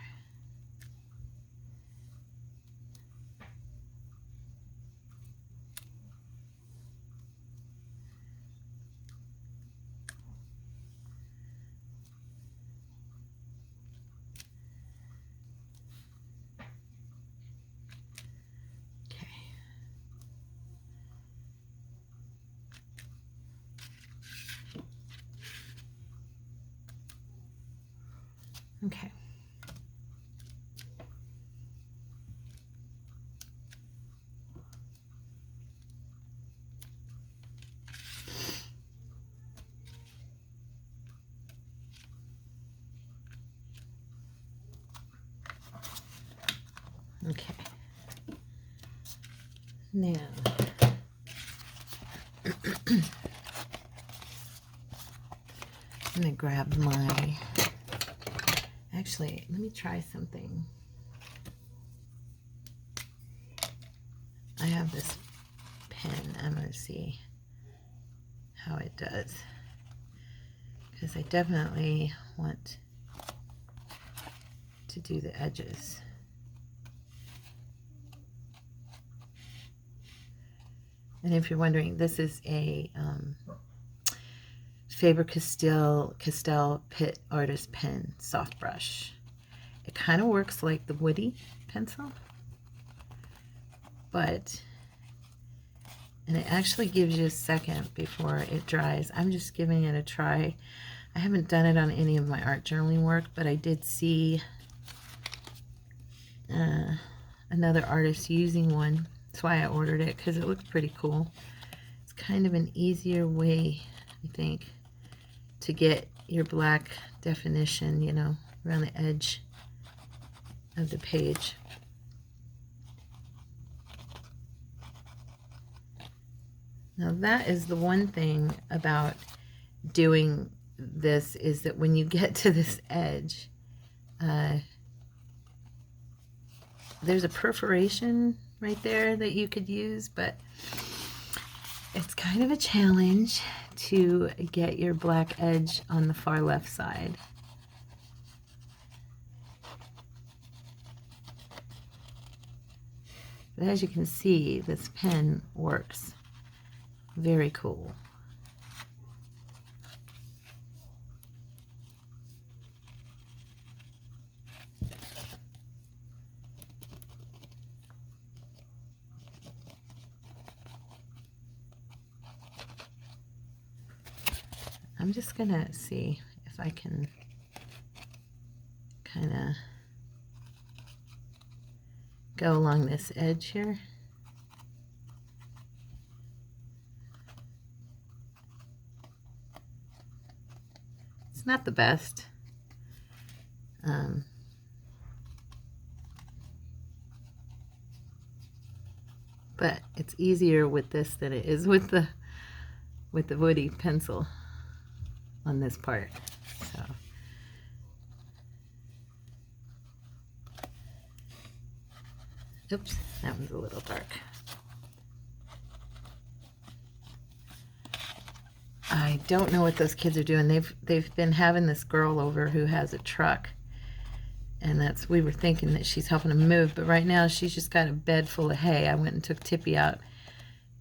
Okay. Okay. Now, I'm going to grab my, actually, let me try something. I have this pen. I'm going to see how it does, because I definitely want to do the edges. And if you're wondering, this is a Faber-Castell Pitt Artist Pen soft brush. It kind of works like the Woody pencil, and it actually gives you a second before it dries. I'm just giving it a try. I haven't done it on any of my art journaling work, but I did see another artist using one. That's why I ordered it, because it looked pretty cool. It's kind of an easier way, I think, to get your black definition, you know, around the edge of the page. Now that is the one thing about doing this, is that when you get to this edge, there's a perforation right there that you could use, but it's kind of a challenge to get your black edge on the far left side. But as you can see, this pen works very cool. I'm just gonna see if I can kind of go along this edge here. It's not the best. But it's easier with this than it is with the Woody pencil on this part. So oops, that one's a little dark. I don't know what those kids are doing. They've been having this girl over who has a truck, and we were thinking that she's helping them move, but right now she's just got a bed full of hay. I went and took Tippy out,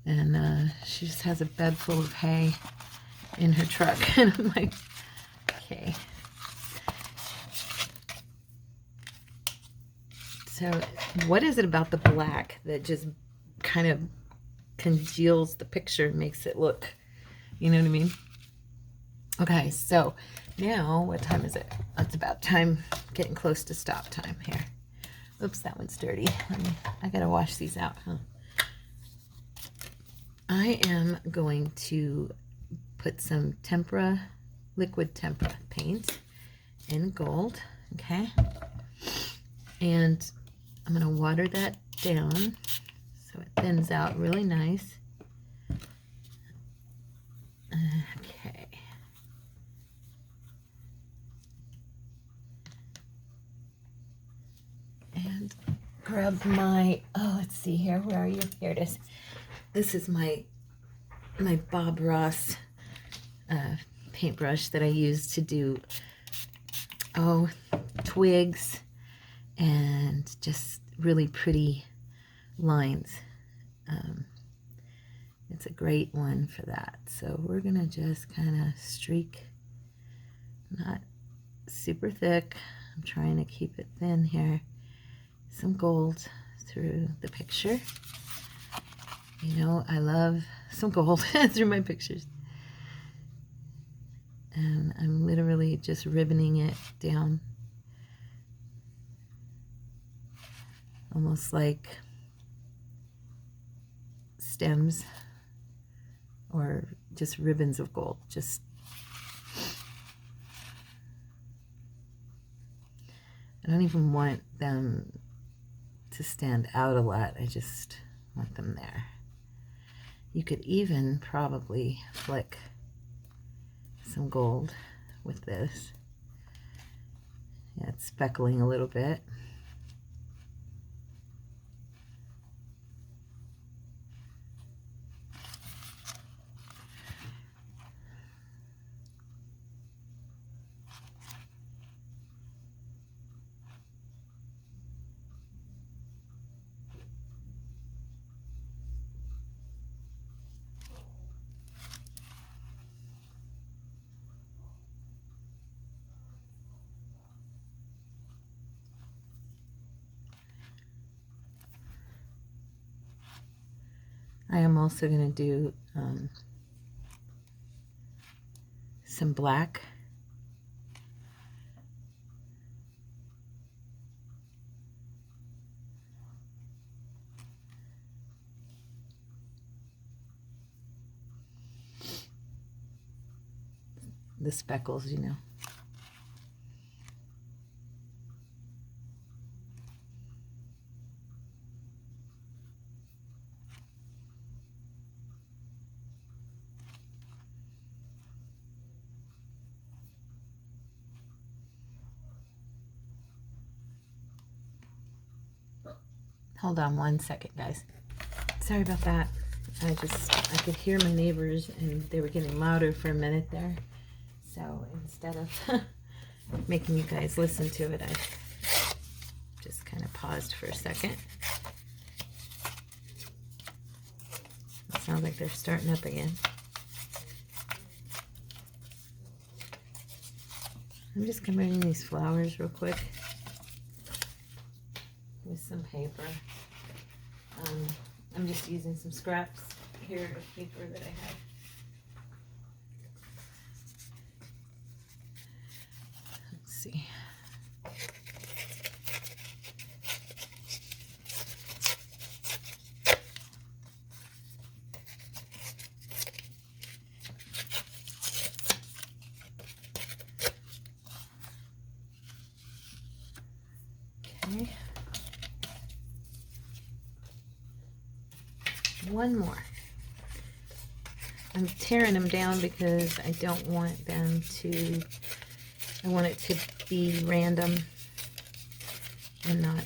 and she just has a bed full of hay in her truck. And I'm like, okay. So what is it about the black that just kind of congeals the picture and makes it look, you know what I mean? Okay, so now what time is it? It's about time, getting close to stop time here. Oops, that one's dirty. I gotta wash these out, huh? I am going to put some liquid tempera paint in gold, okay? And I'm going to water that down so it thins out really nice. Okay. grab my, oh, let's see here. Where are you? Here it is. This is my Bob Ross paintbrush that I use to do, twigs and just really pretty lines. It's a great one for that. So we're gonna just kind of streak, not super thick. I'm trying to keep it thin here. Some gold through the picture. You know, I love some gold through my pictures. And I'm literally just ribboning it down. Almost like stems or just ribbons of gold. Just I don't even want them to stand out a lot. I just want them there. You could even probably flick some gold with this. Yeah, it's speckling a little bit. I am also going to do some black. The speckles, you know. Hold on one second, guys. Sorry about that. I could hear my neighbors and they were getting louder for a minute there. So instead of making you guys listen to it, I just kind of paused for a second. It sounds like they're starting up again. I'm just covering these flowers real quick with some paper. I'm just using some scraps here of paper that I have. Let's see. Okay. One more. I'm tearing them down because I don't want them to, I want it to be random and not,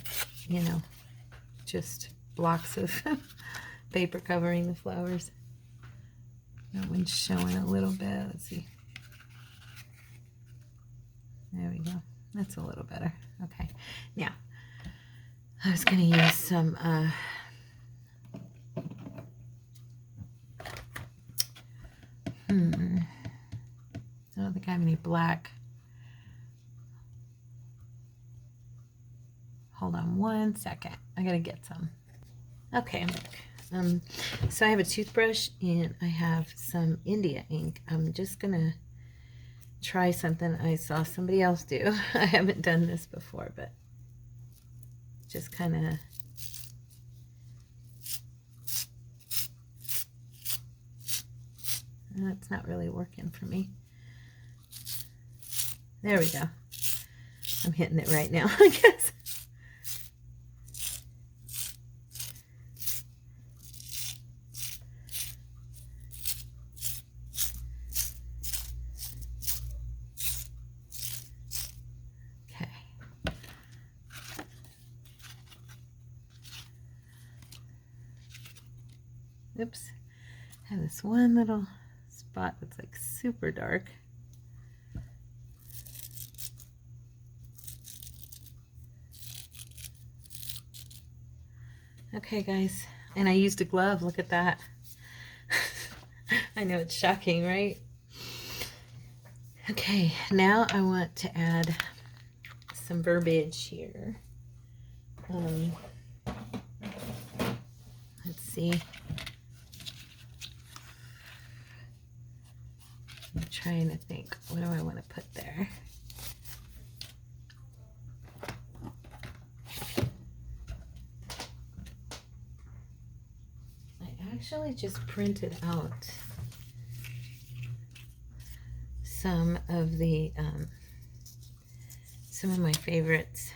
you know, just blocks of paper covering the flowers. That one's showing a little bit. Let's see. There we go. That's a little better. Okay. Now, I was going to use some I don't think I have any black. Hold on one second. I gotta get some. Okay, I'm back. So I have a toothbrush and I have some India ink. I'm just gonna try something I saw somebody else do. I haven't done this before, but just kind of it's not really working for me. There we go. I'm hitting it right now, I guess. Okay. Oops. I have this one little spot that's like super dark. Okay, guys. And I used a glove. Look at that. I know it's shocking, right? Okay, now I want to add some verbiage here. Let's see. I'm trying to think. What do I want to put there? I actually just printed out some of my favorites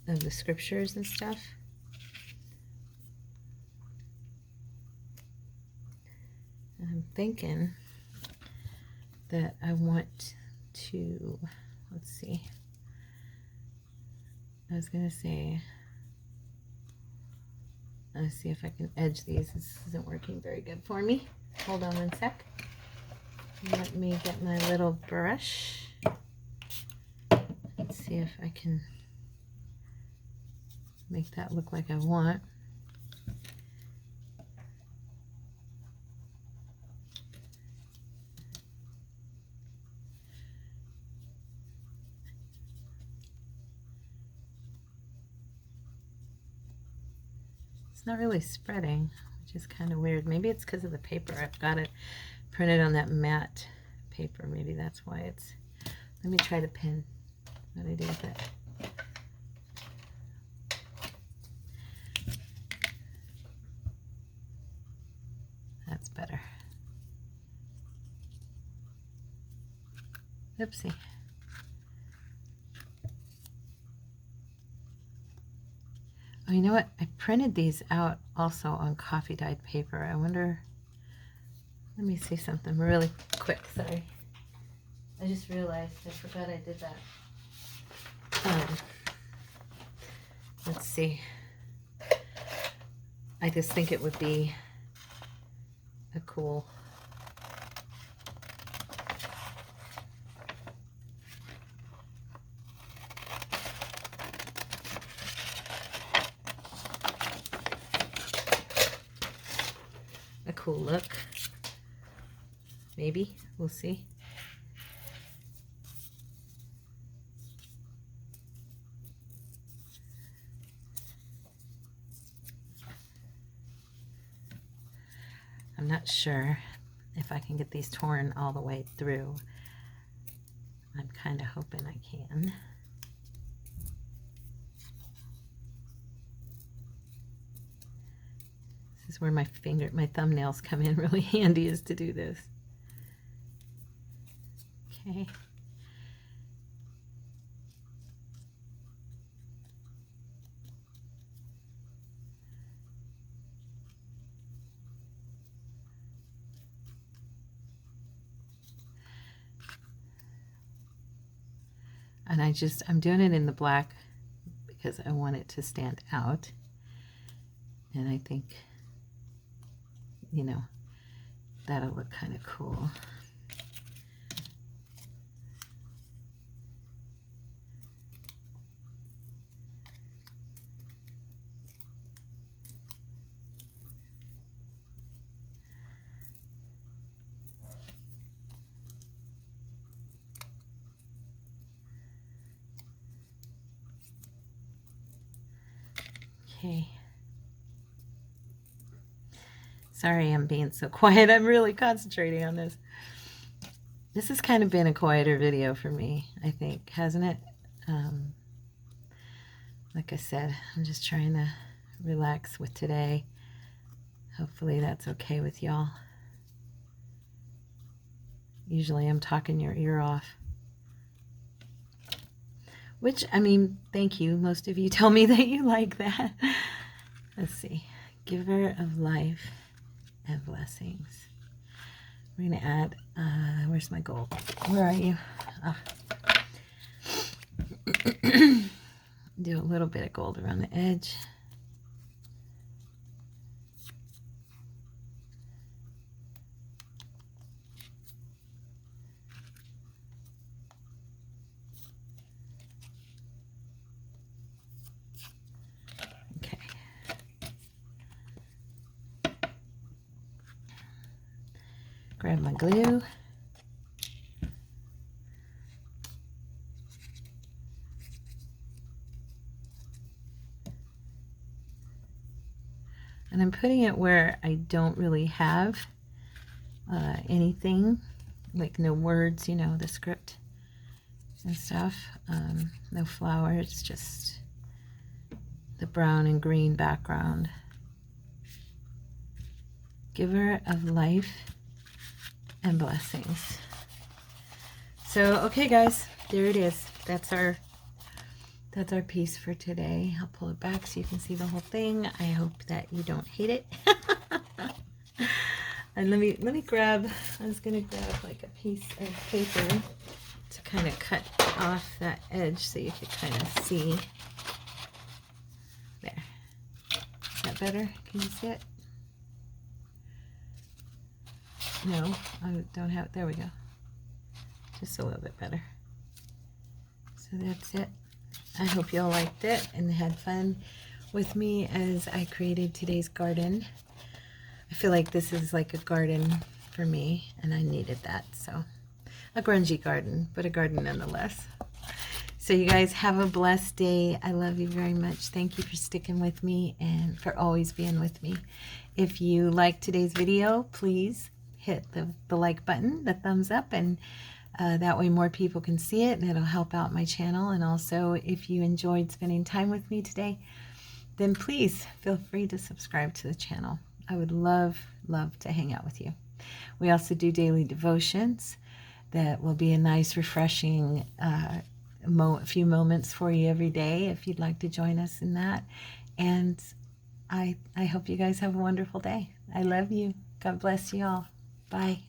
of the scriptures and stuff. And I'm thinking that I want to, let's see, I was gonna say, let's see if I can edge these. This isn't working very good for me. Hold on one sec. Let me get my little brush. Let's see if I can make that look like I want. It's not really spreading, which is kind of weird. Maybe it's because of the paper. I've got it printed on that matte paper. Maybe that's why it's... Let me try to pin. What do I do with it? That's better. Oopsie. Oh, you know what? I printed these out also on coffee dyed paper. I wonder... Let me see something really quick. Sorry. I just realized I forgot I did that. Let's see. I just think it would be a cool... cool look. Maybe. We'll see. I'm not sure if I can get these torn all the way through. I'm kind of hoping I can. This is where my thumbnails come in really handy, is to do this. Okay. And I'm doing it in the black because I want it to stand out. And I think, you know, that'll look kind of cool. Okay. Sorry I'm being so quiet. I'm really concentrating on this. This has kind of been a quieter video for me, I think, hasn't it? Like I said, I'm just trying to relax with today. Hopefully that's okay with y'all. Usually I'm talking your ear off. Which, I mean, thank you. Most of you tell me that you like that. Let's see. Giver of life and blessings. We're going to add, where's my gold? Where are you? Ah. Do a little bit of gold around the edge. Grab my glue. And I'm putting it where I don't really have anything, like no words, you know, the script and stuff. No flowers, just the brown and green background. Giver of life and blessings. So, okay guys, there it is. That's our piece for today. I'll pull it back so you can see the whole thing. I hope that you don't hate it. And let me grab, I was gonna grab like a piece of paper to kind of cut off that edge so you could kind of see. There. Is that better? Can you see it? No, I don't have, there we go. Just a little bit better. So that's it. I hope you all liked it and had fun with me as I created today's garden. I feel like this is like a garden for me, and I needed that. So a grungy garden, but a garden nonetheless. So you guys have a blessed day. I love you very much. Thank you for sticking with me and for always being with me. If you liked today's video, please hit the like button, the thumbs up, and that way more people can see it, and it'll help out my channel. And also, if you enjoyed spending time with me today, then please feel free to subscribe to the channel. I would love to hang out with you. We also do daily devotions that will be a nice, refreshing few moments for you every day if you'd like to join us in that. And I hope you guys have a wonderful day. I love you. God bless you all. Bye.